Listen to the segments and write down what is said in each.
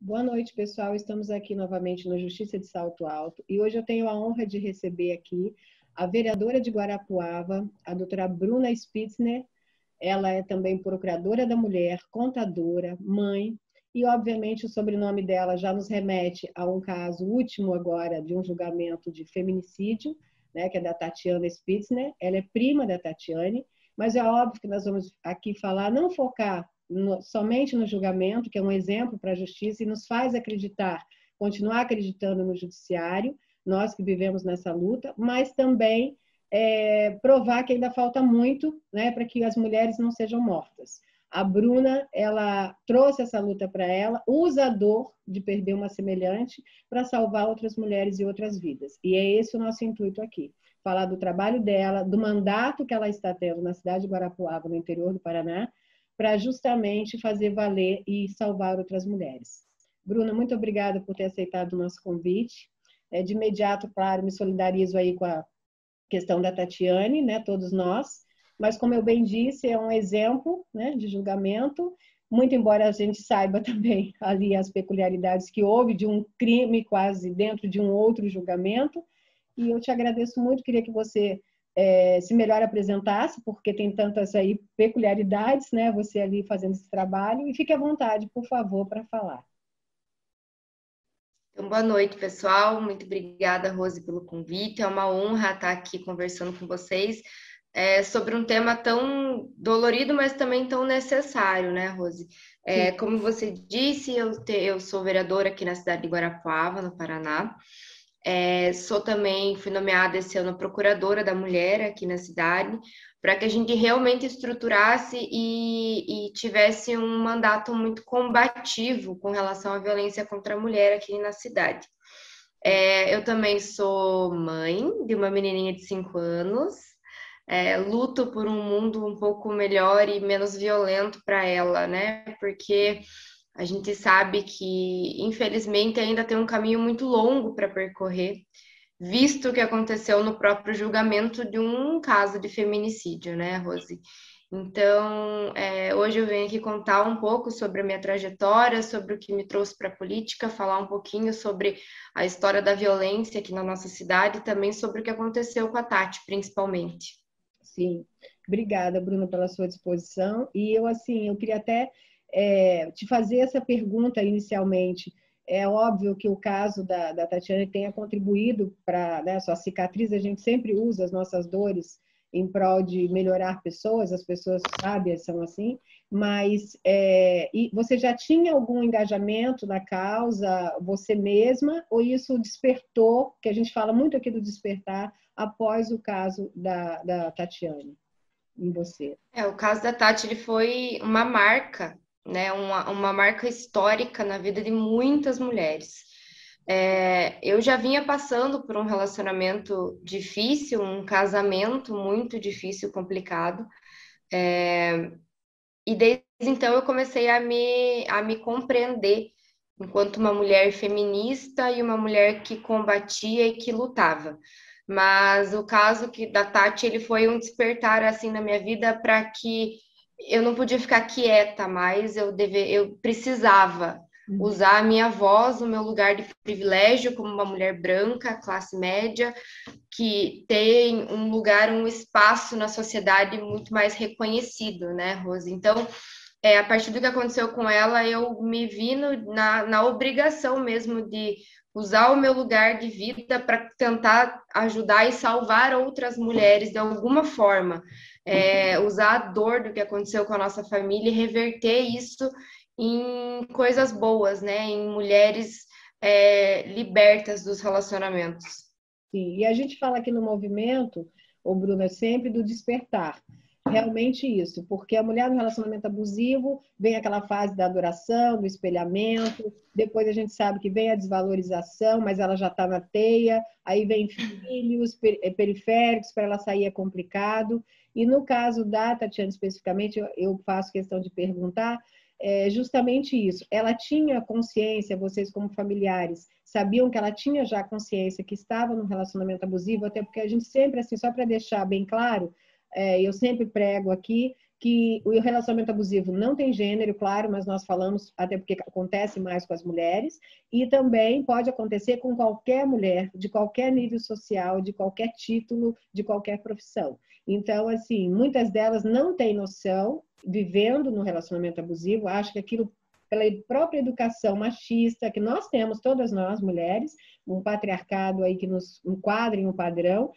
Boa noite, pessoal. Estamos aqui novamente na Justiça de Salto Alto e hoje eu tenho a honra de receber aqui a vereadora de Guarapuava, a doutora Bruna Spitzner. Ela é também procuradora da mulher, contadora, mãe e, obviamente, o sobrenome dela já nos remete a um caso último agora de um julgamento de feminicídio, né, que é da Tatiana Spitzner. Ela é prima da Tatiane, mas é óbvio que nós vamos aqui falar, não focar somente no julgamento, que é um exemplo para a justiça e nos faz acreditar, continuar acreditando no judiciário, nós que vivemos nessa luta, mas também provar que ainda falta muito, né, para que as mulheres não sejam mortas. A Bruna, ela trouxe essa luta para ela, usa a dor de perder uma semelhante para salvar outras mulheres e outras vidas. E é esse o nosso intuito aqui, falar do trabalho dela, do mandato que ela está tendo na cidade de Guarapuava, no interior do Paraná, para justamente fazer valer e salvar outras mulheres. Bruna, muito obrigada por ter aceitado o nosso convite. De imediato, claro, me solidarizo aí com a questão da Tatiane, né, todos nós, mas como eu bem disse, é um exemplo, né, de julgamento, muito embora a gente saiba também ali as peculiaridades que houve de um crime quase dentro de um outro julgamento, e eu te agradeço muito, queria que você se melhor apresentasse, porque tem tantas aí peculiaridades, né, você ali fazendo esse trabalho, e fique à vontade, por favor, para falar. Então, boa noite, pessoal. Muito obrigada, Rose, pelo convite. É uma honra estar aqui conversando com vocês sobre um tema tão dolorido, mas também tão necessário, né, Rose? Como você disse, eu sou vereadora aqui na cidade de Guarapuava, no Paraná. Fui nomeada esse ano procuradora da mulher aqui na cidade, para que a gente realmente estruturasse e tivesse um mandato muito combativo com relação à violência contra a mulher aqui na cidade. Eu também sou mãe de uma menininha de 5 anos, luto por um mundo um pouco melhor e menos violento para ela, né? Porque a gente sabe que, infelizmente, ainda tem um caminho muito longo para percorrer, visto o que aconteceu no próprio julgamento de um caso de feminicídio, né, Rose? Então, hoje eu venho aqui contar um pouco sobre a minha trajetória, sobre o que me trouxe para a política, falar um pouquinho sobre a história da violência aqui na nossa cidade e também sobre o que aconteceu com a Tati, principalmente. Sim, obrigada, Bruna, pela sua disposição. E eu queria até te fazer essa pergunta inicialmente. É óbvio que o caso da Tatiana tenha contribuído para, né, sua cicatriz, a gente sempre usa as nossas dores em prol de melhorar pessoas, as pessoas sábias são assim, mas e você já tinha algum engajamento na causa, você mesma, ou isso despertou, que a gente fala muito aqui do despertar, após o caso da Tatiane, em você? O caso da Tati ele foi uma marca, né? Uma marca histórica na vida de muitas mulheres. Eu já vinha passando por um relacionamento difícil, um casamento muito difícil, complicado. E desde então eu comecei a me compreender enquanto uma mulher feminista e uma mulher que combatia e que lutava. Mas o caso da Tati, ele foi um despertar assim na minha vida para que eu não podia ficar quieta mais, eu precisava usar a minha voz, o meu lugar de privilégio como uma mulher branca, classe média, que tem um lugar, um espaço na sociedade muito mais reconhecido, né, Rose? Então, a partir do que aconteceu com ela, eu me vi na obrigação mesmo de usar o meu lugar de vida para tentar ajudar e salvar outras mulheres de alguma forma. Usar a dor do que aconteceu com a nossa família e reverter isso em coisas boas, né? Em mulheres libertas dos relacionamentos. Sim, e a gente fala aqui no movimento, o Bruno, é sempre do despertar. Realmente isso, porque a mulher no relacionamento abusivo vem aquela fase da adoração, do espelhamento, depois a gente sabe que vem a desvalorização, mas ela já está na teia, aí vem filhos periféricos, para ela sair é complicado. E no caso da Tatiana especificamente, eu faço questão de perguntar justamente isso. Ela tinha consciência, vocês como familiares, sabiam que ela tinha já consciência que estava no relacionamento abusivo, até porque a gente sempre, assim, só para deixar bem claro, eu sempre prego aqui que o relacionamento abusivo não tem gênero, claro, mas nós falamos até porque acontece mais com as mulheres, e também pode acontecer com qualquer mulher, de qualquer nível social, de qualquer título, de qualquer profissão. Então, assim, muitas delas não têm noção, vivendo no relacionamento abusivo, acham que aquilo, pela própria educação machista que nós temos, todas nós, mulheres, um patriarcado aí que nos enquadra em um padrão,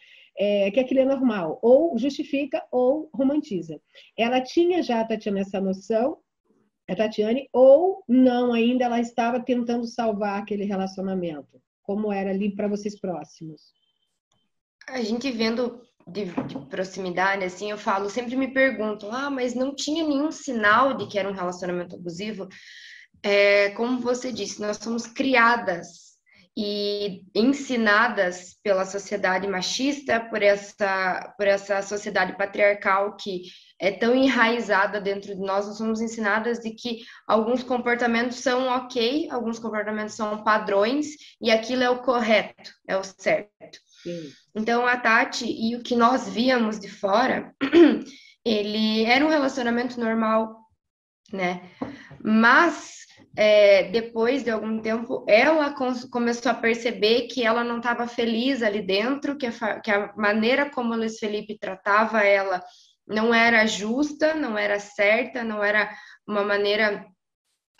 que aquilo é normal, ou justifica ou romantiza. Ela tinha já, Tatiana, essa noção, a Tatiane, ou não ainda, ela estava tentando salvar aquele relacionamento? Como era ali para vocês próximos? A gente vendo de proximidade, assim, eu falo, sempre me perguntam, mas não tinha nenhum sinal de que era um relacionamento abusivo? Como você disse, nós somos criadas e ensinadas pela sociedade machista, por essa sociedade patriarcal que é tão enraizada dentro de nós, nós somos ensinadas de que alguns comportamentos são ok, alguns comportamentos são padrões, e aquilo é o correto, é o certo. Sim. Então, a Tati e o que nós víamos de fora, ele era um relacionamento normal, né? Mas depois de algum tempo, ela começou a perceber que ela não estava feliz ali dentro, que a maneira como o Luiz Felipe tratava ela não era justa, não era certa, não era uma maneira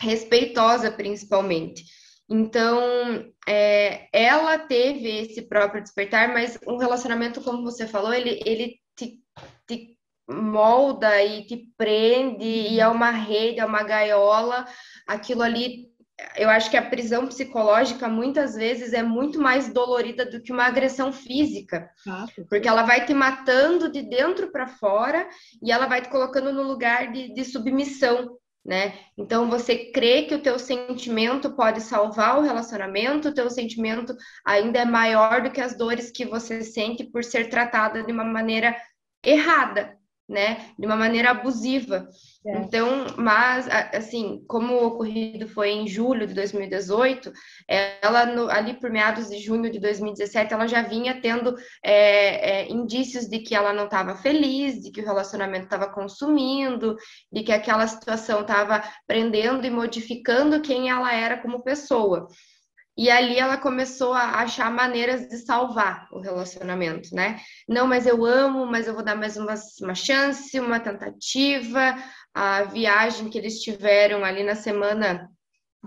respeitosa, principalmente. Então, ela teve esse próprio despertar, mas um relacionamento, como você falou, ele te molda e te prende, e é uma rede, é uma gaiola. Aquilo ali, eu acho que a prisão psicológica muitas vezes é muito mais dolorida do que uma agressão física, porque ela vai te matando de dentro para fora e ela vai te colocando no lugar de submissão, né? Então você crê que o teu sentimento pode salvar o relacionamento, o teu sentimento ainda é maior do que as dores que você sente por ser tratada de uma maneira errada, né? De uma maneira abusiva. Então, mas, assim, como o ocorrido foi em julho de 2018, ela, ali por meados de junho de 2017, ela já vinha tendo indícios de que ela não estava feliz, de que o relacionamento estava consumindo, de que aquela situação estava prendendo e modificando quem ela era como pessoa. E ali ela começou a achar maneiras de salvar o relacionamento, né? Não, mas eu amo, mas eu vou dar mais uma chance, uma tentativa. A viagem que eles tiveram ali na semana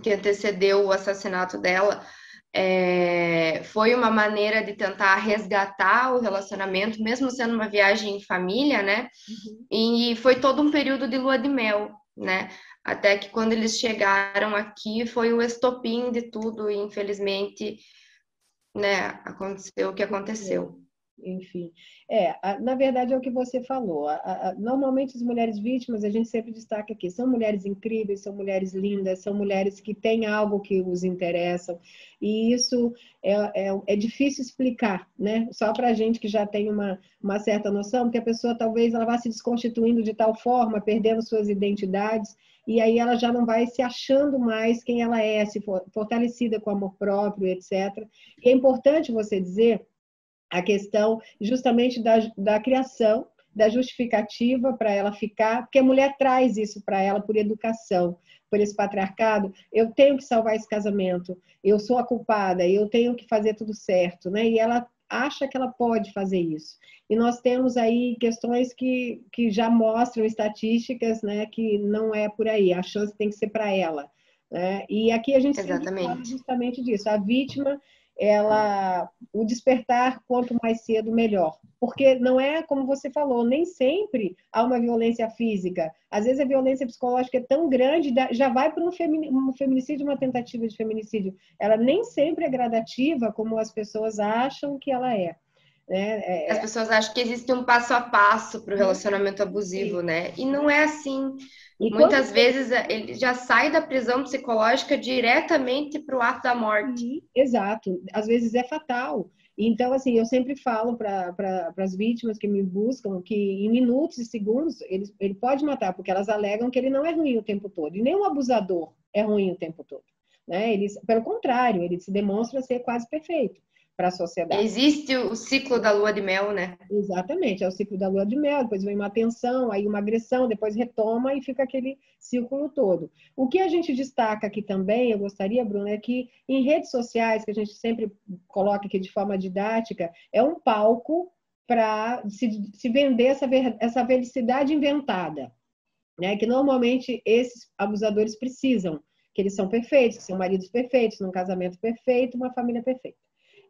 que antecedeu o assassinato dela foi uma maneira de tentar resgatar o relacionamento, mesmo sendo uma viagem em família, né? Uhum. E foi todo um período de lua de mel, né? Até que quando eles chegaram aqui foi o estopim de tudo e infelizmente, né, aconteceu o que aconteceu. Enfim, na verdade é o que você falou. Normalmente as mulheres vítimas, a gente sempre destaca aqui, são mulheres incríveis, são mulheres lindas, são mulheres que têm algo que os interessa, e isso é difícil explicar, né? Só para a gente que já tem uma certa noção, porque a pessoa talvez ela vá se desconstituindo de tal forma, perdendo suas identidades, e aí ela já não vai se achando mais quem ela é, se fortalecida com amor próprio, etc. E é importante você dizer a questão justamente da criação, da justificativa para ela ficar, porque a mulher traz isso para ela por educação, por esse patriarcado. Eu tenho que salvar esse casamento, eu sou a culpada, eu tenho que fazer tudo certo, né? E ela acha que ela pode fazer isso. E nós temos aí questões que já mostram estatísticas, né, que não é por aí, a chance tem que ser para ela, né? E aqui a gente sempre fala justamente disso, a vítima, o despertar quanto mais cedo, melhor. Porque não é como você falou, nem sempre há uma violência física. Às vezes a violência psicológica é tão grande, já vai para um feminicídio, uma tentativa de feminicídio. Ela nem sempre é gradativa, como as pessoas acham que ela é. As pessoas acham que existe um passo a passo para o relacionamento abusivo, né? E não é assim. Muitas vezes ele já sai da prisão psicológica diretamente para o ato da morte. Exato. Às vezes é fatal. Então, assim, eu sempre falo para as vítimas que me buscam que em minutos e segundos ele pode matar, porque elas alegam que ele não é ruim o tempo todo. E nem o abusador é ruim o tempo todo. Né? Pelo contrário, ele se demonstra ser quase perfeito. para a sociedade. Existe o ciclo da lua de mel, né? Exatamente, é o ciclo da lua de mel, depois vem uma tensão, aí uma agressão, depois retoma e fica aquele círculo todo. O que a gente destaca aqui também, eu gostaria, Bruna, é que em redes sociais, que a gente sempre coloca aqui de forma didática, é um palco para se vender essa felicidade inventada, né? Que normalmente esses abusadores precisam, que eles são perfeitos, que são maridos perfeitos, num casamento perfeito, uma família perfeita.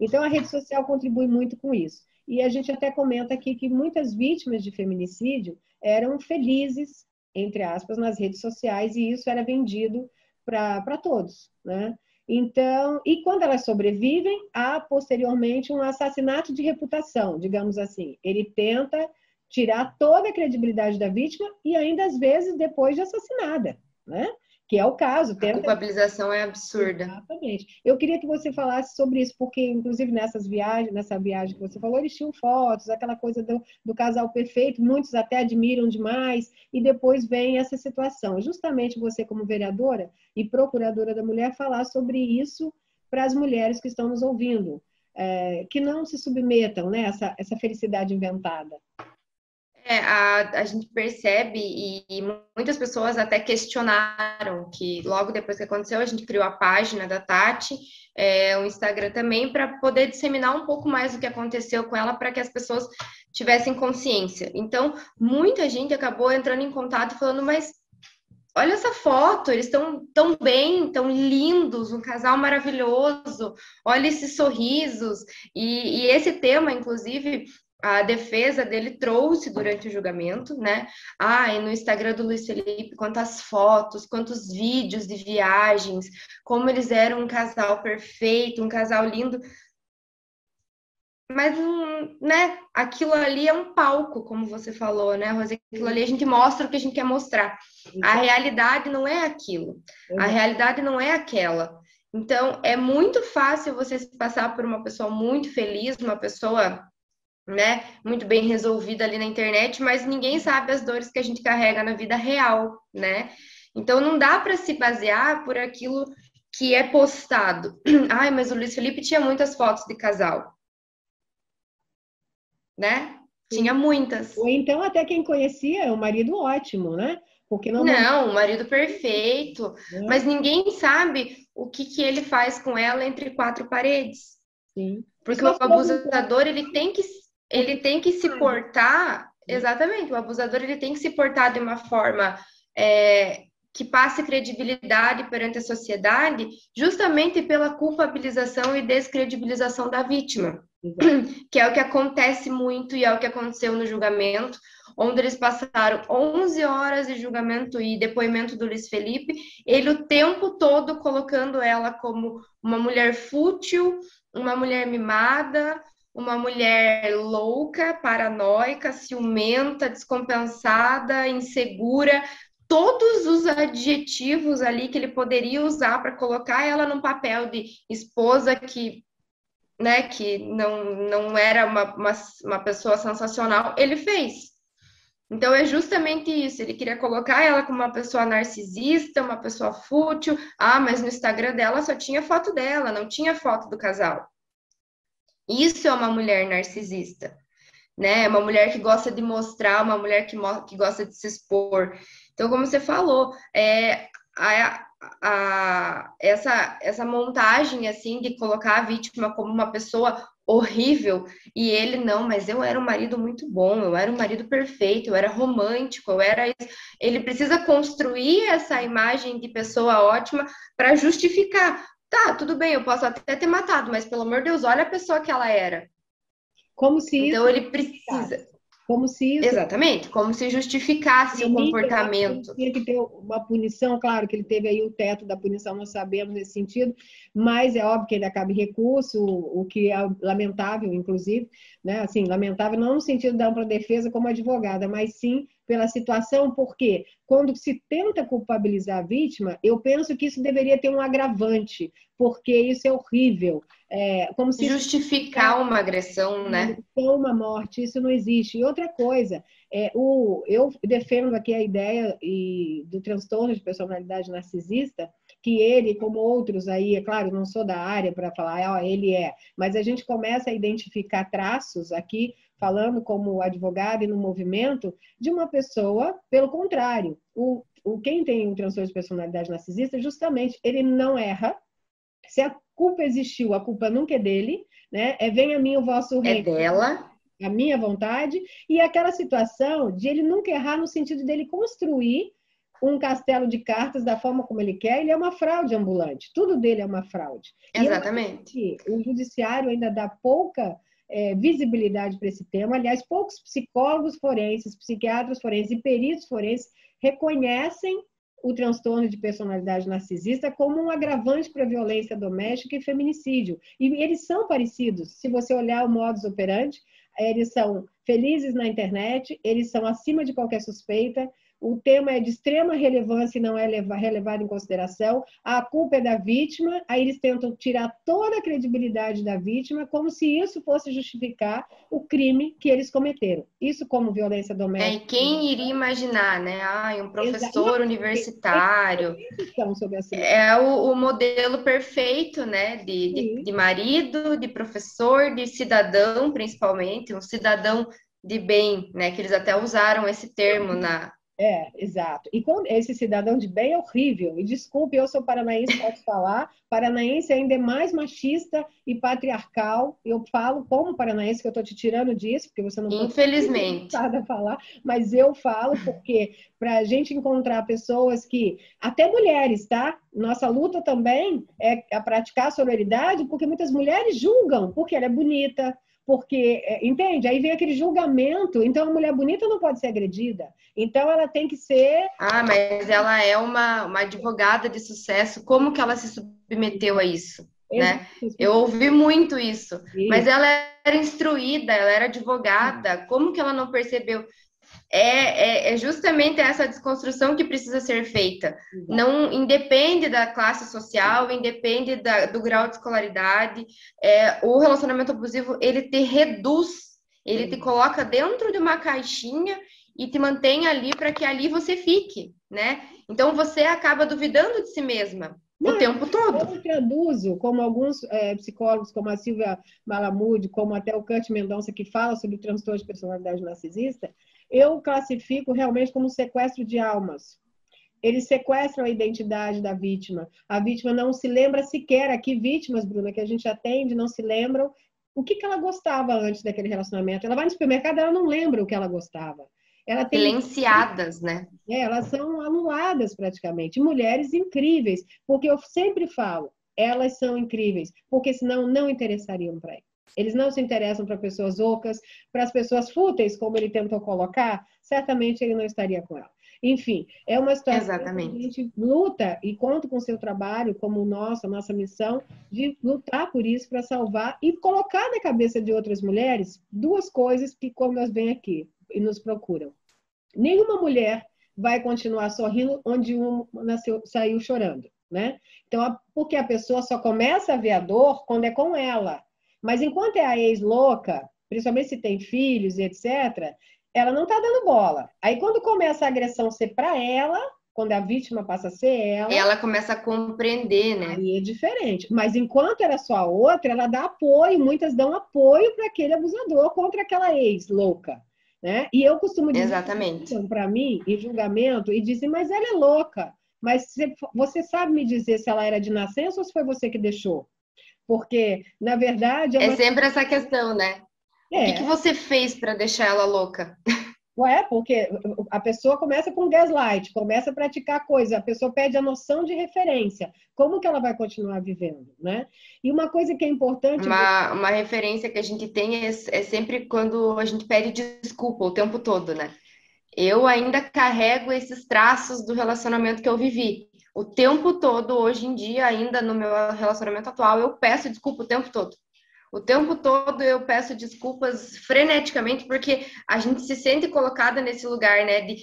Então, a rede social contribui muito com isso. E a gente até comenta aqui que muitas vítimas de feminicídio eram felizes, entre aspas, nas redes sociais, e isso era vendido para todos, né? Então, e quando elas sobrevivem, há posteriormente um assassinato de reputação, digamos assim. Ele tenta tirar toda a credibilidade da vítima e ainda às vezes depois de assassinada, né? Que é o caso. A culpabilização é absurda. Exatamente. Eu queria que você falasse sobre isso, porque, inclusive, nessa viagem que você falou, eles tinham fotos, aquela coisa do casal perfeito, muitos até admiram demais, e depois vem essa situação. Justamente você, como vereadora e procuradora da mulher, falar sobre isso para as mulheres que estão nos ouvindo, que não se submetam, né, essa felicidade inventada. A gente percebe e muitas pessoas até questionaram que logo depois que aconteceu, a gente criou a página da Tati, o Instagram também, para poder disseminar um pouco mais o que aconteceu com ela, para que as pessoas tivessem consciência. Então, muita gente acabou entrando em contato falando, mas olha essa foto, eles estão tão bem, tão lindos, um casal maravilhoso, olha esses sorrisos. E esse tema, inclusive, a defesa dele trouxe durante o julgamento, né? E no Instagram do Luiz Felipe, quantas fotos, quantos vídeos de viagens, como eles eram um casal perfeito, um casal lindo. Mas, né, aquilo ali é um palco, como você falou, né, Rose? Aquilo ali a gente mostra o que a gente quer mostrar. A realidade não é aquilo. A realidade não é aquela. Então, é muito fácil você se passar por uma pessoa muito feliz, uma pessoa, né, muito bem resolvida ali na internet, mas ninguém sabe as dores que a gente carrega na vida real, né? Então, não dá para se basear por aquilo que é postado. Ai, mas o Luiz Felipe tinha muitas fotos de casal. Né? Tinha muitas. Ou então até quem conhecia é um marido ótimo, né? Porque Não, o marido perfeito. Né? Mas ninguém sabe o que ele faz com ela entre quatro paredes. Sim. Porque o abusador, ele tem que se portar, exatamente, o abusador, ele tem que se portar de uma forma que passe credibilidade perante a sociedade, justamente pela culpabilização e descredibilização da vítima. Exato. Que é o que acontece muito e é o que aconteceu no julgamento, onde eles passaram 11 horas de julgamento e depoimento do Luiz Felipe, ele o tempo todo colocando ela como uma mulher fútil, uma mulher mimada, uma mulher louca, paranoica, ciumenta, descompensada, insegura, todos os adjetivos ali que ele poderia usar para colocar ela num papel de esposa que, né, que não era uma pessoa sensacional, ele fez. Então é justamente isso, ele queria colocar ela como uma pessoa narcisista, uma pessoa fútil. Mas no Instagram dela só tinha foto dela, não tinha foto do casal. Isso é uma mulher narcisista, né? É uma mulher que gosta de mostrar, uma mulher que gosta de se expor. Então, como você falou, essa montagem assim de colocar a vítima como uma pessoa horrível e ele não, mas eu era um marido muito bom, eu era um marido perfeito, eu era romântico, ele precisa construir essa imagem de pessoa ótima para justificar. Tá, tudo bem, eu posso até ter matado, mas pelo amor de Deus, olha a pessoa que ela era. Como se então ele precisa. Como se isso... Exatamente, como se justificasse o comportamento. Tinha que ter uma punição, claro que ele teve aí o teto da punição, nós sabemos nesse sentido, mas é óbvio que ele acaba em recurso, o que é lamentável, inclusive, né? Assim, lamentável não no sentido da ampla defesa como advogada, mas sim pela situação, porque quando se tenta culpabilizar a vítima, eu penso que isso deveria ter um agravante, porque isso é horrível. Como se justificar uma agressão, né? Uma morte, isso não existe. E outra coisa, eu defendo aqui a ideia do transtorno de personalidade narcisista, que ele, como outros aí, é claro, não sou da área para falar, ó, ele é, mas a gente começa a identificar traços aqui, falando como advogado e no movimento, de uma pessoa, pelo contrário, quem tem o transtorno de personalidade narcisista, justamente, ele não erra. Se a culpa existiu, a culpa nunca é dele, né? Venha a mim o vosso É reino, dela. a minha vontade, e aquela situação de ele nunca errar no sentido dele construir um castelo de cartas da forma como ele quer, ele é uma fraude ambulante, tudo dele é uma fraude. E eu acho Exatamente. que o judiciário ainda dá pouca visibilidade para esse tema, aliás, poucos psicólogos forenses, psiquiatras forenses e peritos forenses reconhecem o transtorno de personalidade narcisista como um agravante para violência doméstica e feminicídio. E eles são parecidos. Se você olhar o modus operandi, eles são felizes na internet, eles são acima de qualquer suspeita, o tema é de extrema relevância e não é relevado em consideração, a culpa é da vítima, aí eles tentam tirar toda a credibilidade da vítima, como se isso fosse justificar o crime que eles cometeram. Isso como violência doméstica. E quem iria imaginar, né? Um professor Exato. universitário Sobre essa... é o modelo perfeito, né? Sim. De marido, de professor, de cidadão, principalmente, um cidadão de bem, né? Que eles até usaram esse termo na... Exato. E esse cidadão de bem é horrível. E desculpe, eu sou paranaense, posso falar. Paranaense ainda é mais machista e patriarcal. Eu falo como paranaense, que eu estou te tirando disso, porque você não foi Infelizmente. a falar, mas eu falo porque para a gente encontrar pessoas que, até mulheres, tá? Nossa luta também é a praticar a sororidade, porque muitas mulheres julgam, porque ela é bonita, porque, entende? Aí vem aquele julgamento, então a mulher bonita não pode ser agredida, então ela tem que ser... Mas ela é uma advogada de sucesso, como que ela se submeteu a isso, né? Eu ouvi muito isso, mas ela era instruída, ela era advogada, como que ela não percebeu? É justamente essa desconstrução que precisa ser feita. Não independe da classe social, independe do grau de escolaridade. O relacionamento abusivo, ele te reduz, ele te coloca dentro de uma caixinha e te mantém ali para que ali você fique, né? Então você acaba duvidando de si mesma o tempo todo. Eu traduzo, como alguns psicólogos, como a Silvia Malamud, como até o Kurt Mendonça, que fala sobre o transtorno de personalidade narcisista, eu classifico realmente como um sequestro de almas. Eles sequestram a identidade da vítima. A vítima não se lembra sequer, aqui vítimas, Bruna, que a gente atende, não se lembram o que ela gostava antes daquele relacionamento. Ela vai no supermercado, ela não lembra o que ela gostava. Ela tem... Silenciadas, né? Elas são anuladas praticamente. Mulheres incríveis, porque eu sempre falo, elas são incríveis, porque senão não interessariam para ele. Eles não se interessam para pessoas ocas, para as pessoas fúteis, como ele tentou colocar, certamente ele não estaria com ela. Enfim, é uma situação que a gente luta e conta com o seu trabalho, como a nossa missão, de lutar por isso, para salvar e colocar na cabeça de outras mulheres duas coisas que, quando elas vêm aqui e nos procuram. Nenhuma mulher vai continuar sorrindo onde um saiu chorando, né? Então, porque a pessoa só começa a ver a dor quando é com ela. Mas enquanto é a ex-louca, principalmente se tem filhos e etc., ela não está dando bola. Aí quando começa a agressão ser para ela, quando a vítima passa a ser ela começa a compreender, né? Aí é diferente. Mas enquanto era só a outra, ela dá apoio, muitas dão apoio para aquele abusador contra aquela ex-louca. Né? E eu costumo dizer para mim, em julgamento, e dizem, mas ela é louca. Mas você sabe me dizer se ela era de nascença ou se foi você que deixou? Porque, na verdade... É sempre essa questão, né? O que você fez para deixar ela louca? Porque a pessoa começa com gaslight, começa a praticar coisa, a pessoa perde a noção de referência. Como que ela vai continuar vivendo, né? E uma coisa que é importante... Uma referência que a gente tem é sempre quando a gente pede desculpa o tempo todo, né? Eu ainda carrego esses traços do relacionamento que eu vivi. O tempo todo, hoje em dia, ainda no meu relacionamento atual, eu peço desculpa o tempo todo. O tempo todo eu peço desculpas freneticamente, porque a gente se sente colocada nesse lugar, né? De,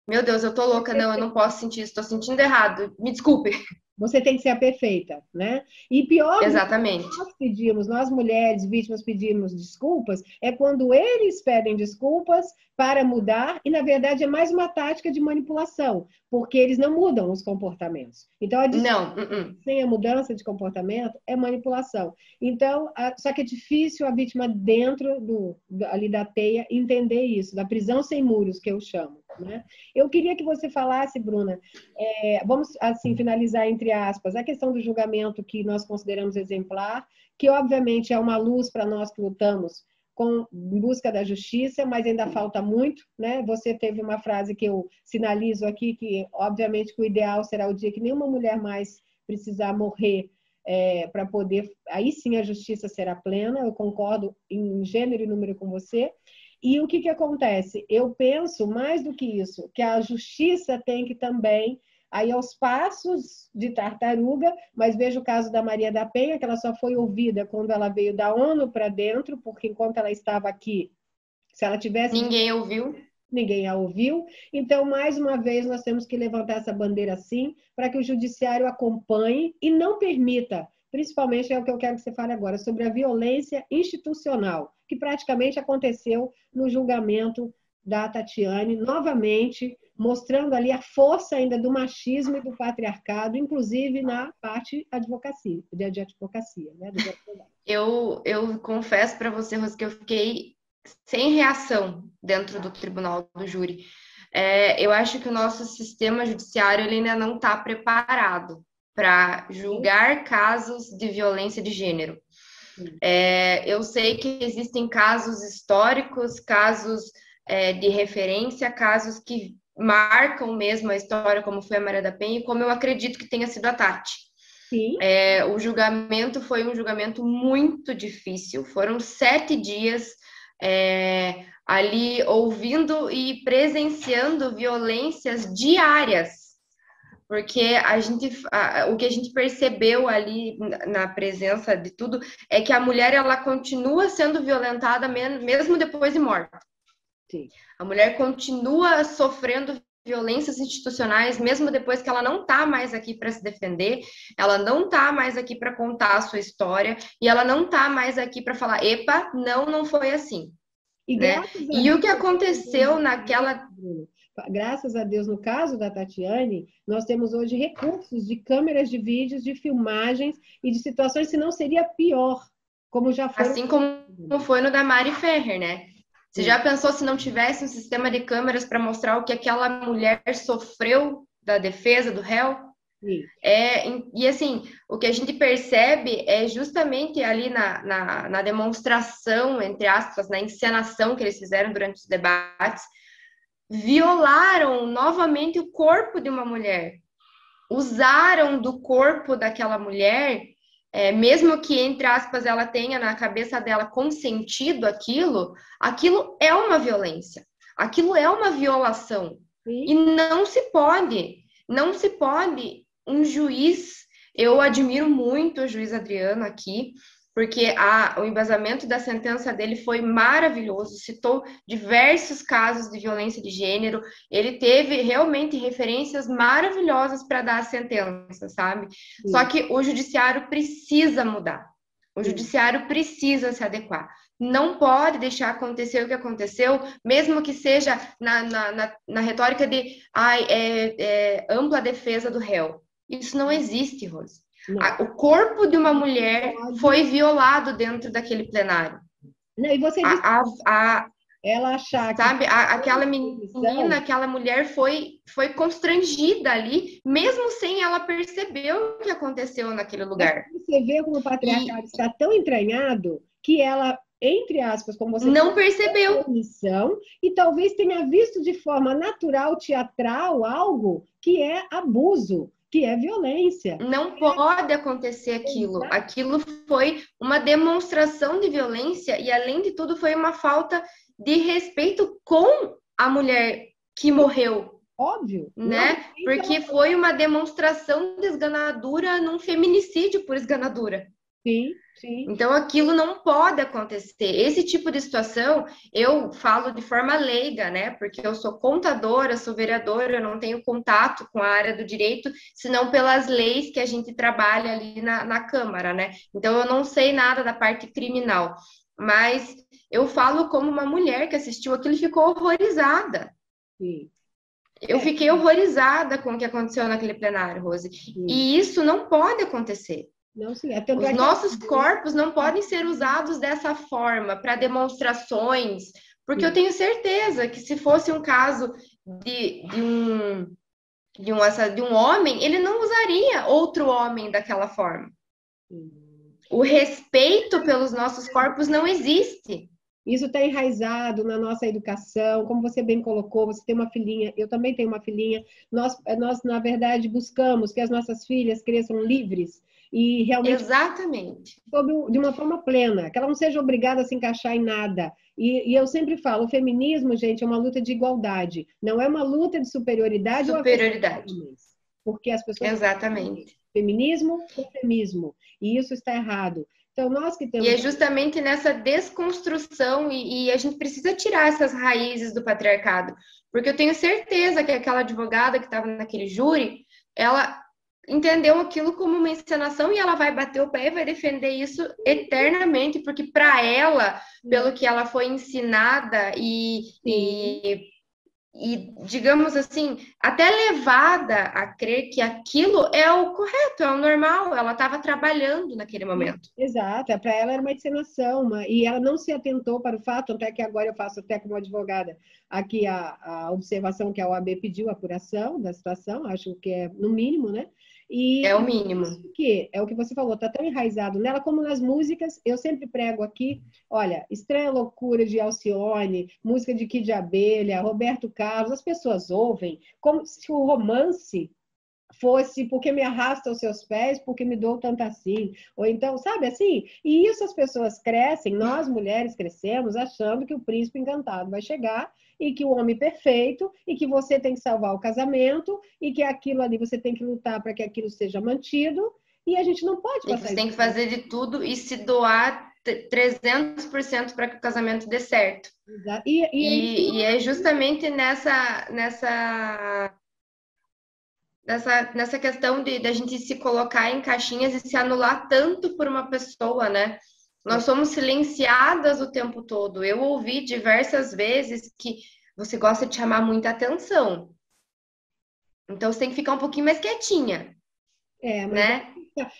meu Deus, eu tô louca, não, eu não posso sentir isso, tô sentindo errado, me desculpe. Você tem que ser a perfeita, né? E pior do que Exatamente. nós pedimos, nós mulheres vítimas pedimos desculpas, é quando eles pedem desculpas para mudar, e na verdade é mais uma tática de manipulação, porque eles não mudam os comportamentos. Então, a desculpa Não, sem a mudança de comportamento é manipulação. Então, só que é difícil a vítima dentro ali da teia entender isso, da prisão sem muros, que eu chamo, né? Eu queria que você falasse, Bruna, vamos assim finalizar entre aspas, a questão do julgamento que nós consideramos exemplar, que obviamente é uma luz para nós que lutamos em busca da justiça, mas ainda falta muito, né? Você teve uma frase que eu sinalizo aqui, que obviamente que o ideal será o dia que nenhuma mulher mais precisar morrer para poder, aí sim a justiça será plena, eu concordo em gênero e número com você. E o que acontece? Eu penso, mais do que isso, que a justiça tem que também, aí aos passos de tartaruga, mas vejo o caso da Maria da Penha, que ela só foi ouvida quando ela veio da ONU para dentro, porque enquanto ela estava aqui, se ela tivesse... ninguém ouviu. Ninguém a ouviu. Então, mais uma vez, nós temos que levantar essa bandeira sim, para que o judiciário acompanhe e não permita, principalmente é o que eu quero que você fale agora, sobre a violência institucional, que praticamente aconteceu no julgamento da Tatiane, novamente, mostrando ali a força ainda do machismo e do patriarcado, inclusive na parte advocacia, de advocacia, né? Eu confesso para você, Rose, que eu fiquei sem reação dentro do tribunal do júri. Eu acho que o nosso sistema judiciário ele ainda não está preparado para julgar casos de violência de gênero. Eu sei que existem casos históricos, casos de referência, casos que marcam mesmo a história, como foi a Maria da Penha, e como eu acredito que tenha sido a Tati. Sim. O julgamento foi um julgamento muito difícil, foram 7 dias ali ouvindo e presenciando violências diárias, porque o que a gente percebeu ali na presença de tudo é que a mulher ela continua sendo violentada mesmo depois de morta. Sim. A mulher continua sofrendo violências institucionais, mesmo depois que ela não está mais aqui para se defender, ela não está mais aqui para contar a sua história, e ela não está mais aqui para falar, epa, não foi assim. E o que aconteceu naquela... Graças a Deus, no caso da Tatiane, nós temos hoje recursos de câmeras de vídeos, de filmagens e de situações, senão seria pior, como já foi. Assim como foi no da Mari Ferrer, né? Você já pensou se não tivesse um sistema de câmeras para mostrar o que aquela mulher sofreu da defesa do réu? Sim. E assim, o que a gente percebe é justamente ali na demonstração, entre aspas, na encenação que eles fizeram durante os debates, violaram novamente o corpo de uma mulher. Usaram do corpo daquela mulher, mesmo que, entre aspas, ela tenha na cabeça dela consentido aquilo é uma violência. Aquilo é uma violação. Sim. E não se pode um juiz, eu admiro muito o juiz Adriano aqui, porque o embasamento da sentença dele foi maravilhoso, citou diversos casos de violência de gênero, ele teve realmente referências maravilhosas para dar a sentença, sabe? Sim. Só que o judiciário precisa mudar, o judiciário precisa se adequar. Não pode deixar acontecer o que aconteceu, mesmo que seja na retórica de ampla defesa do réu. Isso não existe, Rose. O corpo de uma mulher foi violado dentro daquele plenário. Não, e você disse ela achar que... Sabe, aquela menina, aquela mulher foi constrangida ali, mesmo sem ela perceber o que aconteceu naquele lugar. Você vê como o patriarcado está tão entranhado que ela, entre aspas, como você não percebeu. E talvez tenha visto de forma natural, teatral, algo que é abuso, que é violência. Não pode acontecer aquilo. Aquilo foi uma demonstração de violência e, além de tudo, foi uma falta de respeito com a mulher que morreu. Óbvio. Né? Porque foi uma demonstração de esganadura num feminicídio por esganadura. Sim, sim, Então, aquilo não pode acontecer. Esse tipo de situação, eu falo de forma leiga, né? Porque eu sou contadora, sou vereadora, eu não tenho contato com a área do direito, senão pelas leis que a gente trabalha ali na Câmara, né? Então, eu não sei nada da parte criminal. Mas eu falo como uma mulher que assistiu aquilo e ficou horrorizada. sim. Eu É, fiquei horrorizada com o que aconteceu naquele plenário, Rose. sim. E isso não pode acontecer. Não, sim. É, tanto Os é que nossos corpos não podem ser usados dessa forma para demonstrações, porque eu sim, tenho certeza que se fosse um caso de um homem, ele não usaria outro homem daquela forma. sim. O respeito pelos nossos corpos não existe. Isso está enraizado na nossa educação, como você bem colocou, você tem uma filhinha, eu também tenho uma filhinha. Nós, na verdade, buscamos que as nossas filhas cresçam livres e realmente Exatamente. de uma forma plena, que ela não seja obrigada a se encaixar em nada. E eu sempre falo, o feminismo, gente, é uma luta de igualdade, não é uma luta de superioridade ou agressão aos Superioridade. homens, porque as pessoas confundem Exatamente. feminismo com feminismo, e isso está errado. Então, nós que E temos. é justamente nessa desconstrução, e a gente precisa tirar essas raízes do patriarcado, porque eu tenho certeza que aquela advogada que estava naquele júri, ela entendeu aquilo como uma encenação e ela vai bater o pé e vai defender isso eternamente, porque para ela, pelo que ela foi ensinada Sim, e, digamos assim, até levada a crer que aquilo é o correto, é o normal, ela estava trabalhando naquele momento. exato, para ela era uma encenação, e ela não se atentou para o fato, até que agora eu faço até como advogada aqui a observação que a OAB pediu, a apuração da situação, acho que é no mínimo, né? É o E mínimo. isso que é o que você falou, está tão enraizado nela, como nas músicas, eu sempre prego aqui, olha, Estranha Loucura de Alcione, música de Kid de Abelha, Roberto Carlos, as pessoas ouvem como se o romance fosse porque me arrasta aos seus pés, porque me dou tanto assim. Ou então, sabe assim? E isso as pessoas crescem, nós mulheres crescemos achando que o príncipe encantado vai chegar e que o homem perfeito e que você tem que salvar o casamento e que aquilo ali você tem que lutar para que aquilo seja mantido. E a gente não pode E que passar você isso. tem que fazer de tudo e se doar 300% para que o casamento dê certo. E é isso E é justamente nessa questão de da gente se colocar em caixinhas e se anular tanto por uma pessoa, né? Nós somos silenciadas o tempo todo. Eu ouvi diversas vezes que você gosta de chamar muita atenção. Então você tem que ficar um pouquinho mais quietinha, Mas né?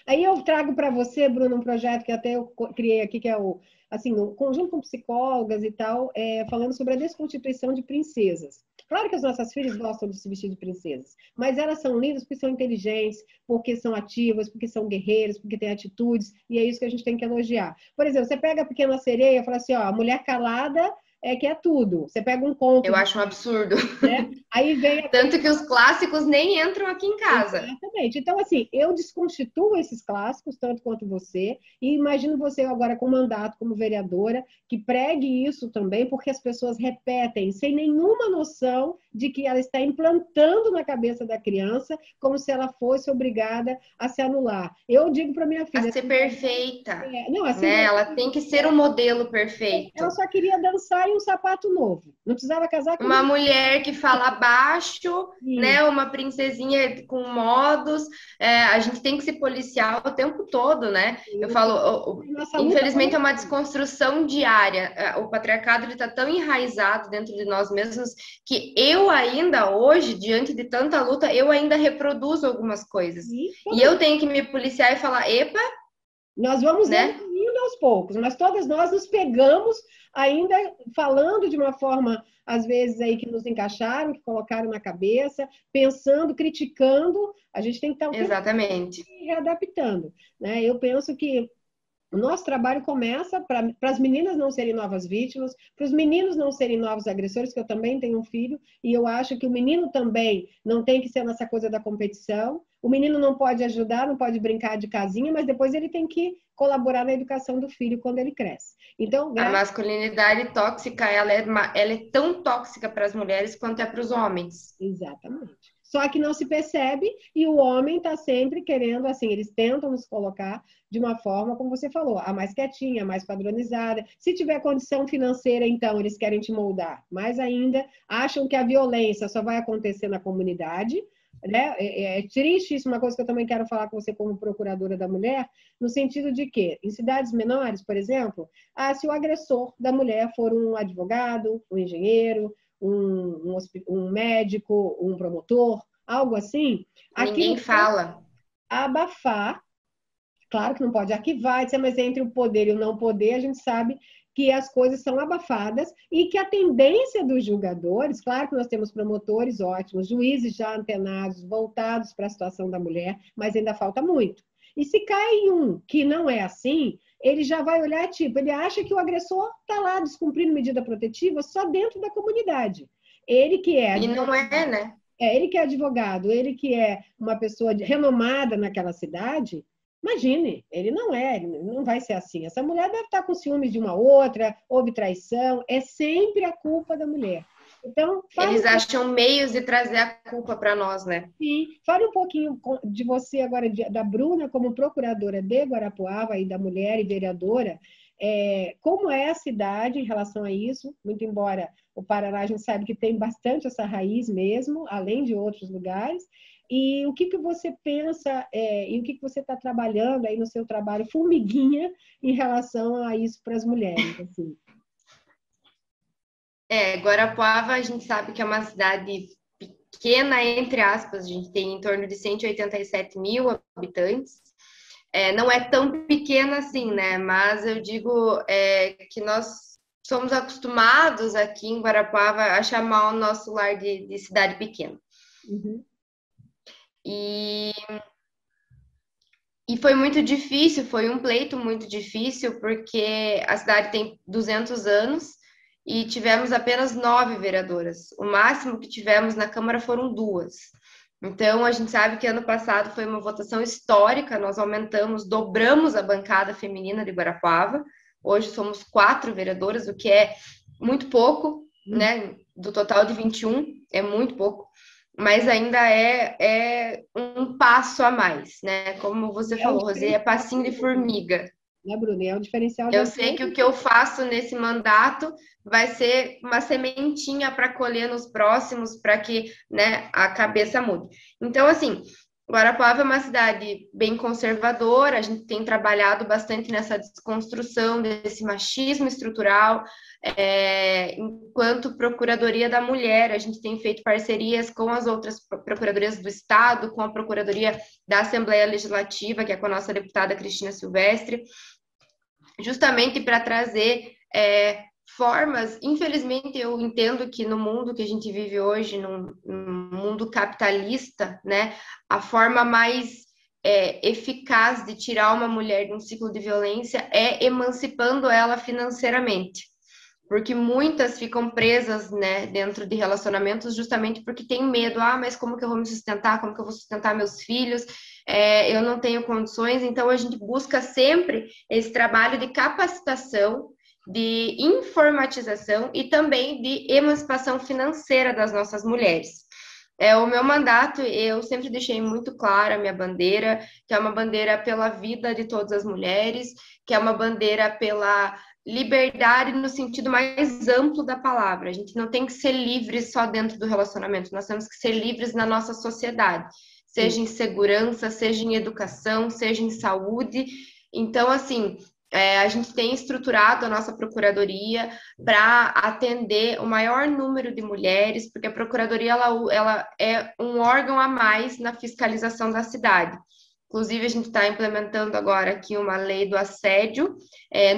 aí eu trago para você, Bruno, um projeto que até eu criei aqui, que é o assim, um conjunto com psicólogas e tal, falando sobre a desconstituição de princesas. Claro que as nossas filhas gostam de se vestir de princesas, mas elas são lindas porque são inteligentes, porque são ativas, porque são guerreiras, porque têm atitudes, e é isso que a gente tem que elogiar. Por exemplo, você pega a Pequena Sereia e fala assim, ó, a mulher calada é que é tudo. Você pega um conto Eu de, acho um absurdo. né? Aí vem Tanto que os clássicos nem entram aqui em casa. exatamente. Então, assim, eu desconstituo esses clássicos, tanto quanto você, e imagino você agora com mandato como vereadora, que pregue isso também, porque as pessoas repetem sem nenhuma noção de que ela está implantando na cabeça da criança como se ela fosse obrigada a se anular. Eu digo para minha A filha, ser perfeita, não, assim, né? Ela tem que ser um modelo ela perfeito. só queria dançar em um sapato novo, não precisava casar com Uma ninguém. mulher que fala baixo, né? Uma princesinha com modos. A gente tem que se policiar o tempo todo, né? Eu falo, Nossa luta infelizmente é começa. uma desconstrução diária. O patriarcado ele está tão enraizado dentro de nós mesmos que eu ainda hoje, diante de tanta luta, eu ainda reproduzo algumas coisas. E E todas eu tenho que me policiar e falar, epa, nós vamos né? evoluindo aos poucos, mas todas nós nos pegamos ainda falando de uma forma, às vezes, aí que nos encaixaram, que colocaram na cabeça, pensando, criticando. A gente tem que estar o tempo Exatamente. se readaptando, né? Eu penso que o nosso trabalho começa para as meninas não serem novas vítimas, para os meninos não serem novos agressores, que eu também tenho um filho, e eu acho que o menino também não tem que ser nessa coisa da competição. O menino não pode ajudar, não pode brincar de casinha, mas depois ele tem que colaborar na educação do filho quando ele cresce. Então, A graças. masculinidade tóxica, ela é tão tóxica para as mulheres quanto é para os homens. Exatamente. Só que não se percebe e o homem está sempre querendo, assim, eles tentam nos colocar de uma forma, como você falou, a mais quietinha, a mais padronizada. Se tiver condição financeira, então, eles querem te moldar. Mais ainda, acham que a violência só vai acontecer na comunidade, né? É triste isso, uma coisa que eu também quero falar com você como procuradora da mulher, no sentido de que, em cidades menores, por exemplo, se o agressor da mulher for um advogado, um engenheiro, um médico, um promotor, algo assim, Ninguém aquilo fala. abafar, claro que não pode arquivar, mas entre o poder e o não poder, a gente sabe que as coisas são abafadas e que a tendência dos julgadores, claro que nós temos promotores ótimos, juízes já antenados, voltados para a situação da mulher, mas ainda falta muito. E se cai em um que não é assim, ele já vai olhar, tipo, ele acha que o agressor está lá descumprindo medida protetiva só dentro da comunidade. Ele que é E advogado, não é, né? ele que é advogado, ele que é uma pessoa renomada naquela cidade, imagine, ele não vai ser assim. Essa mulher deve estar com ciúmes de uma outra, houve traição, é sempre a culpa da mulher. Então, Eles acham meios de trazer a culpa para nós, né? fale um pouquinho de você agora, da Bruna, como procuradora de Guarapuava e da mulher e vereadora, como é a cidade em relação a isso, muito embora o Paraná a gente sabe que tem bastante essa raiz mesmo, além de outros lugares, e o que você pensa e o que você está trabalhando aí no seu trabalho formiguinha em relação a isso para as mulheres, assim. Guarapuava a gente sabe que é uma cidade pequena, entre aspas, a gente tem em torno de 187 mil habitantes. Não é tão pequena assim, né? Mas eu digo que nós somos acostumados aqui em Guarapuava a chamar o nosso lar de cidade pequena. Uhum. E foi muito difícil, foi um pleito muito difícil, porque a cidade tem 200 anos e tivemos apenas 9 vereadoras. O máximo que tivemos na Câmara foram 2. Então, a gente sabe que ano passado foi uma votação histórica, nós aumentamos, dobramos a bancada feminina de Guarapuava. Hoje somos 4 vereadoras, o que é muito pouco, né? Do total de 21, é muito pouco. Mas ainda é um passo a mais, né? Como você falou, Rosê, é passinho de formiga. Né, Bruna? É o diferencial Eu sei que o que eu faço nesse mandato vai ser uma sementinha para colher nos próximos, para que, né, a cabeça mude. Então, assim, Guarapuava é uma cidade bem conservadora, a gente tem trabalhado bastante nessa desconstrução desse machismo estrutural. Enquanto Procuradoria da Mulher, a gente tem feito parcerias com as outras procuradorias do Estado, com a Procuradoria da Assembleia Legislativa, que é com a nossa deputada Cristina Silvestre, justamente para trazer formas. Infelizmente, eu entendo que no mundo que a gente vive hoje, num mundo capitalista, né, a forma mais eficaz de tirar uma mulher de um ciclo de violência é emancipando ela financeiramente. Porque muitas ficam presas, né, dentro de relacionamentos justamente porque tem medo. Mas como que eu vou me sustentar? Como que eu vou sustentar meus filhos? Eu não tenho condições. Então, a gente busca sempre esse trabalho de capacitação, de informatização e também de emancipação financeira das nossas mulheres. O meu mandato, eu sempre deixei muito clara a minha bandeira, que é uma bandeira pela vida de todas as mulheres, que é uma bandeira pela liberdade no sentido mais amplo da palavra. A gente não tem que ser livre só dentro do relacionamento, nós temos que ser livres na nossa sociedade, seja em segurança, seja em educação, seja em saúde. Então, assim, a gente tem estruturado a nossa procuradoria para atender o maior número de mulheres, porque a procuradoria ela é um órgão a mais na fiscalização da cidade. Inclusive, a gente está implementando agora aqui uma lei do assédio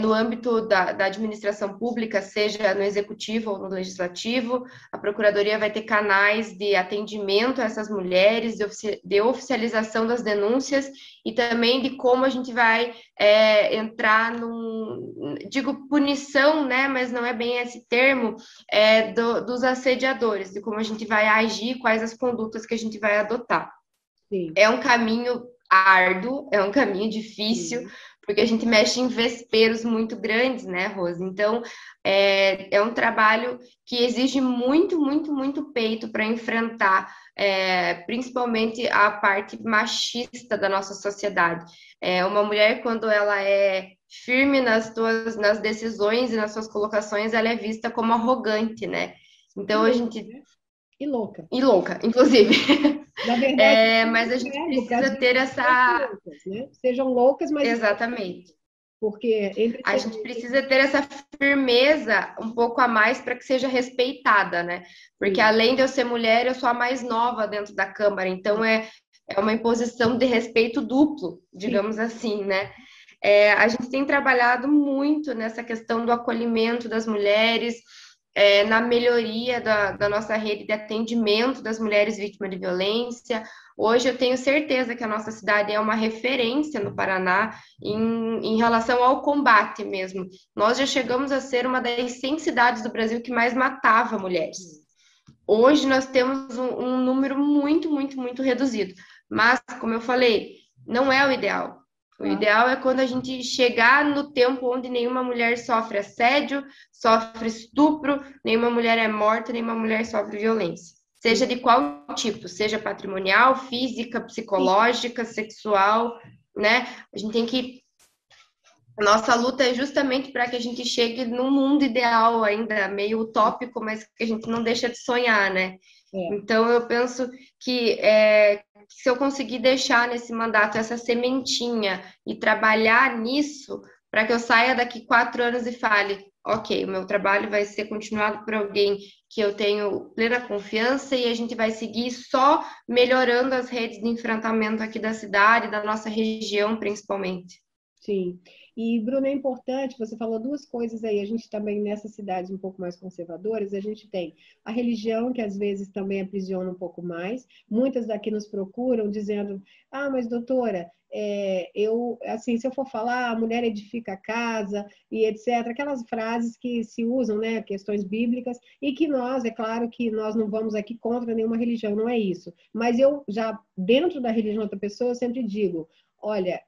no âmbito da administração pública, seja no executivo ou no legislativo. A Procuradoria vai ter canais de atendimento a essas mulheres, de oficialização das denúncias e também de como a gente vai entrar digo punição, né? Mas não é bem esse termo, dos assediadores, de como a gente vai agir, quais as condutas que a gente vai adotar. Sim. É um caminho árduo, é um caminho difícil, porque a gente mexe em vesperos muito grandes, né, Rose? Então, é um trabalho que exige muito, muito, muito peito para enfrentar, principalmente a parte machista da nossa sociedade. Uma mulher, quando ela é firme nas decisões e nas suas colocações, ela é vista como arrogante, né? E Então, a louca, gente... né? E louca. E louca, inclusive. Na verdade, Mas a eu gente prego para as precisa ter meninas sejam essa... loucas, né? Sejam loucas, mas Exatamente. porque entre A ser gente precisa ter essa firmeza um pouco a mais para que seja respeitada, né? Porque sim, além de eu ser mulher, eu sou a mais nova dentro da Câmara, então é uma imposição de respeito duplo, sim, digamos assim, né? A gente tem trabalhado muito nessa questão do acolhimento das mulheres, na melhoria da nossa rede de atendimento das mulheres vítimas de violência. Hoje eu tenho certeza que a nossa cidade é uma referência no Paraná em relação ao combate mesmo. Nós já chegamos a ser uma das 100 cidades do Brasil que mais matava mulheres. Hoje nós temos um número muito, muito, muito reduzido. Mas, como eu falei, não é o ideal. O claro. ideal é quando a gente chegar no tempo onde nenhuma mulher sofre assédio, sofre estupro, nenhuma mulher é morta, nenhuma mulher sofre violência. Seja de qual tipo, seja patrimonial, física, Sim, psicológica, sexual, né? A gente tem que nossa luta é justamente para que a gente chegue num mundo ideal ainda, meio utópico, mas que a gente não deixa de sonhar, né? é. Então, eu penso que se eu conseguir deixar nesse mandato essa sementinha e trabalhar nisso, para que eu saia daqui 4 anos e fale, ok, o meu trabalho vai ser continuado por alguém que eu tenho plena confiança e a gente vai seguir só melhorando as redes de enfrentamento aqui da cidade, da nossa região, principalmente. Sim. E, Bruno, é importante, você falou duas coisas aí. A gente também, nessas cidades um pouco mais conservadoras, a gente tem a religião, que às vezes também aprisiona um pouco mais. Muitas daqui nos procuram dizendo: ah, mas doutora, assim, se eu for falar, a mulher edifica a casa e etc. Aquelas frases que se usam, né, questões bíblicas, e que nós, é claro que nós não vamos aqui contra nenhuma religião, não é isso. Mas eu já, dentro da religião da pessoa, eu sempre digo: olha,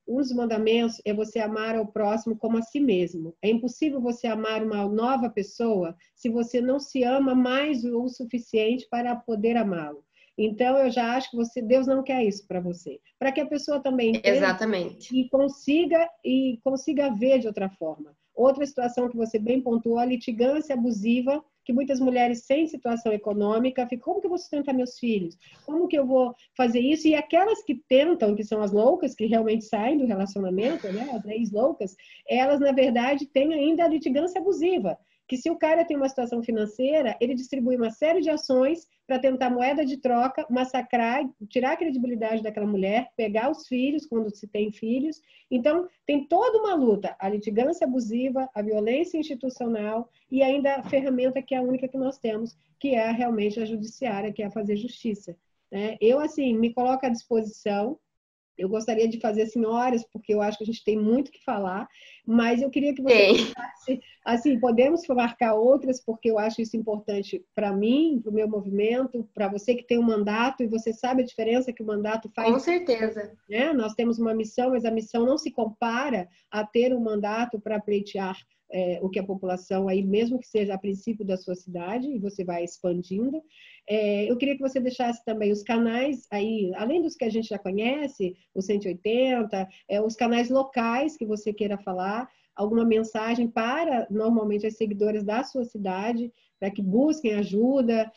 um dos mandamentos é você amar ao próximo como a si mesmo. É impossível você amar uma nova pessoa se você não se ama mais o suficiente para poder amá-lo. Então, eu já acho que Deus não quer isso para você. Para que a pessoa também entenda Exatamente. e consiga ver de outra forma. Outra situação que você bem pontuou, a litigância abusiva, que muitas mulheres sem situação econômica ficam: como que eu vou sustentar meus filhos? Como que eu vou fazer isso? E aquelas que tentam, que são as loucas, que realmente saem do relacionamento, né? As ex-loucas, elas, na verdade, têm ainda a litigância abusiva, que se o cara tem uma situação financeira, ele distribui uma série de ações para tentar moeda de troca, massacrar, tirar a credibilidade daquela mulher, pegar os filhos, quando se tem filhos. Então, tem toda uma luta: a litigância abusiva, a violência institucional e ainda a ferramenta que é a única que nós temos, que é realmente a judiciária, que é fazer justiça, né? Eu, assim, me coloco à disposição. Eu gostaria de fazer assim horas, porque eu acho que a gente tem muito que falar, mas eu queria que você Tem. pensasse, assim, podemos marcar outras, porque eu acho isso importante para mim, para o meu movimento, para você que tem um mandato, e você sabe a diferença que o mandato faz, Com certeza. né? Nós temos uma missão, mas a missão não se compara a ter um mandato para pleitear o que a população aí, mesmo que seja a princípio da sua cidade, e você vai expandindo. Eu queria que você deixasse também os canais aí, além dos que a gente já conhece, o 180, os canais locais que você queira falar, alguma mensagem para, normalmente, as seguidoras da sua cidade, para que busquem ajuda,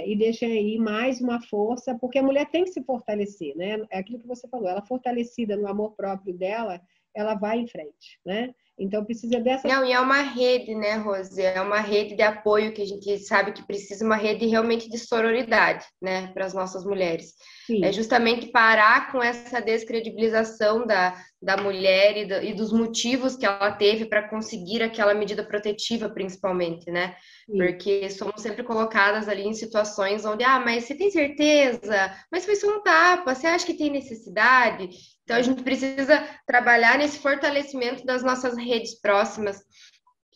e deixem aí mais uma força, porque a mulher tem que se fortalecer, né? É aquilo que você falou, ela fortalecida no amor próprio dela, ela vai em frente, né? Então precisa dessa. Não, e é uma rede, né, Rose? É uma rede de apoio que a gente sabe que precisa, uma rede realmente de sororidade, né, para as nossas mulheres. É Sim, justamente parar com essa descredibilização da mulher e dos motivos que ela teve para conseguir aquela medida protetiva, principalmente, né? sim, Porque somos sempre colocadas ali em situações onde, ah, mas você tem certeza? Mas foi só um tapa, você acha que tem necessidade? Então, a gente precisa trabalhar nesse fortalecimento das nossas redes próximas.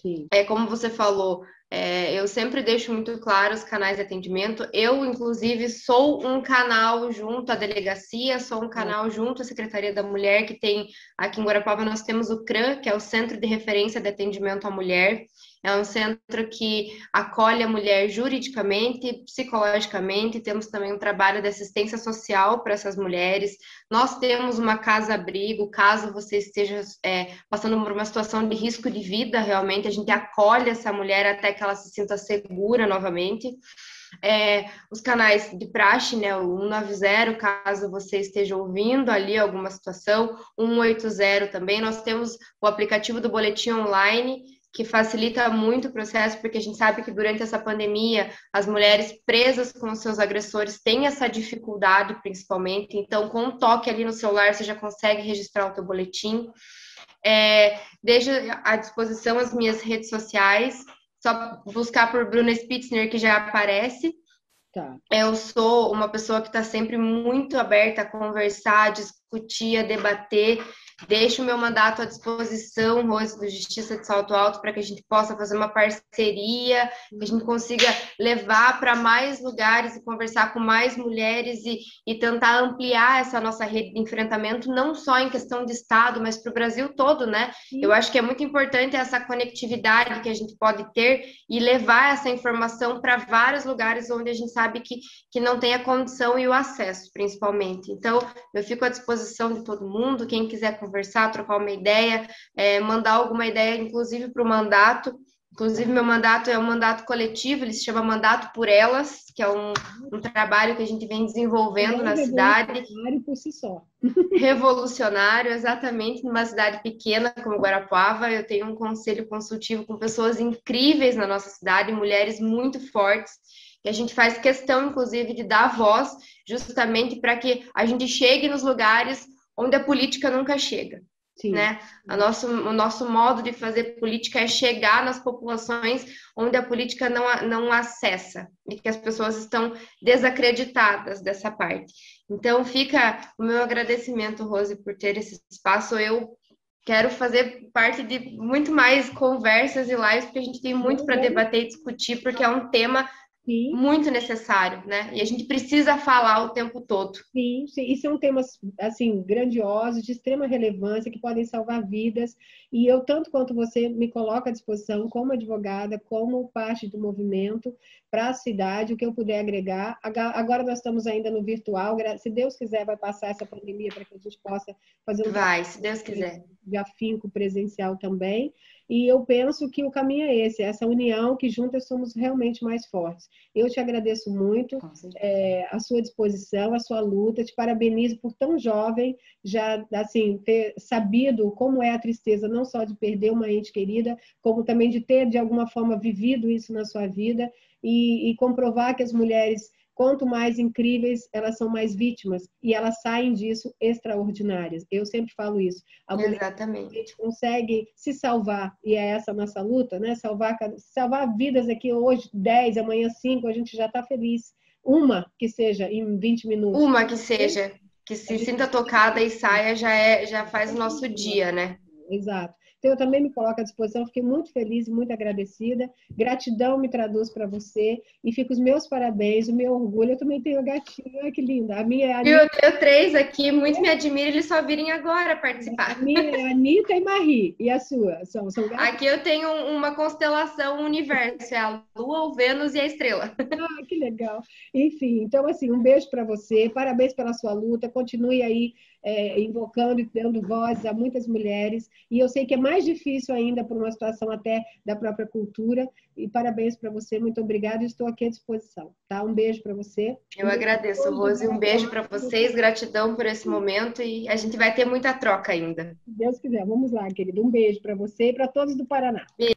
sim, Como você falou, Eu sempre deixo muito claro os canais de atendimento. Eu, inclusive, sou um canal junto à delegacia, sou um canal junto à Secretaria da Mulher, que tem aqui em Guarapuava nós temos o CRAM, que é o Centro de Referência de Atendimento à Mulher. É um centro que acolhe a mulher juridicamente, psicologicamente. Temos também um trabalho de assistência social para essas mulheres. Nós temos uma casa-abrigo, caso você esteja passando por uma situação de risco de vida, realmente, a gente acolhe essa mulher até que ela se sinta segura novamente. Os canais de praxe, né, o 190, caso você esteja ouvindo ali alguma situação, 180 também. Nós temos o aplicativo do boletim online, que facilita muito o processo, porque a gente sabe que durante essa pandemia, as mulheres presas com os seus agressores têm essa dificuldade, principalmente. Então, com um toque ali no celular, você já consegue registrar o teu boletim. Deixo à disposição as minhas redes sociais, só buscar por Bruna Spitzner, que já aparece. Tá. Eu sou uma pessoa que está sempre muito aberta a conversar, a discutir, a debater. Deixo o meu mandato à disposição, Rose, do Justiça de Salto Alto, para que a gente possa fazer uma parceria, que a gente consiga levar para mais lugares e conversar com mais mulheres e tentar ampliar essa nossa rede de enfrentamento, não só em questão de Estado, mas para o Brasil todo, né? Eu acho que é muito importante essa conectividade que a gente pode ter e levar essa informação para vários lugares onde a gente sabe que não tem a condição e o acesso, principalmente. Então, eu fico à disposição de todo mundo, quem quiser conversar, trocar uma ideia, mandar alguma ideia, inclusive para o mandato. Inclusive, meu mandato é um mandato coletivo, ele se chama Mandato por Elas, que é um trabalho que a gente vem desenvolvendo na cidade. Revolucionário por si só. Revolucionário, exatamente, numa cidade pequena como Guarapuava. Eu tenho um conselho consultivo com pessoas incríveis na nossa cidade, mulheres muito fortes, que a gente faz questão, inclusive, de dar voz, justamente para que a gente chegue nos lugares onde a política nunca chega. Sim. Né? O nosso modo de fazer política é chegar nas populações onde a política não acessa e que as pessoas estão desacreditadas dessa parte. Então, fica o meu agradecimento, Rose, por ter esse espaço. Eu quero fazer parte de muito mais conversas e lives, porque a gente tem muito para debater e discutir, porque é um tema muito necessário, né? E a gente precisa falar o tempo todo. Sim, e são temas, assim, grandiosos, de extrema relevância, que podem salvar vidas. E eu, tanto quanto você, me coloco à disposição como advogada, como parte do movimento, para a cidade, o que eu puder agregar. Agora nós estamos ainda no virtual, se Deus quiser, vai passar essa pandemia para que a gente possa fazer se Deus quiser. De afinco presencial também. E eu penso que o caminho é esse, essa união, que juntas somos realmente mais fortes. Eu te agradeço muito a sua disposição, a sua luta, te parabenizo por tão jovem, já assim, ter sabido como é a tristeza, não só de perder uma ente querida, como também de ter, de alguma forma, vivido isso na sua vida e comprovar que as mulheres, quanto mais incríveis, elas são mais vítimas e elas saem disso extraordinárias. Eu sempre falo isso. A mulher consegue se salvar, e é essa a nossa luta, né? Salvar vidas aqui hoje, 10, amanhã 5, a gente já está feliz. Uma que seja em 20 minutos. Uma que seja, que se sinta tocada e saia, já faz o nosso dia, né? Exato. Então, eu também me coloco à disposição, fiquei muito feliz e muito agradecida. Gratidão me traduz para você e fica os meus parabéns, o meu orgulho. Eu também tenho gatinho, olha que linda. A minha é a Eu tenho 3 aqui, muito me admira eles só virem agora participar. A minha é a Anitta e Marie. E a sua? São aqui eu tenho uma constelação, um universo, é a Lua, o Vênus e a Estrela. Ah, que legal. Enfim, então, assim, um beijo para você, parabéns pela sua luta, continue aí invocando e dando voz a muitas mulheres, e eu sei que é mais difícil ainda por uma situação até da própria cultura, e parabéns para você, muito obrigada, e estou aqui à disposição, tá? Um beijo para você. Eu agradeço, Rose, um beijo para vocês, gratidão por esse momento, e a gente vai ter muita troca ainda. Se Deus quiser, vamos lá, querido, um beijo para você e para todos do Paraná. Beijo.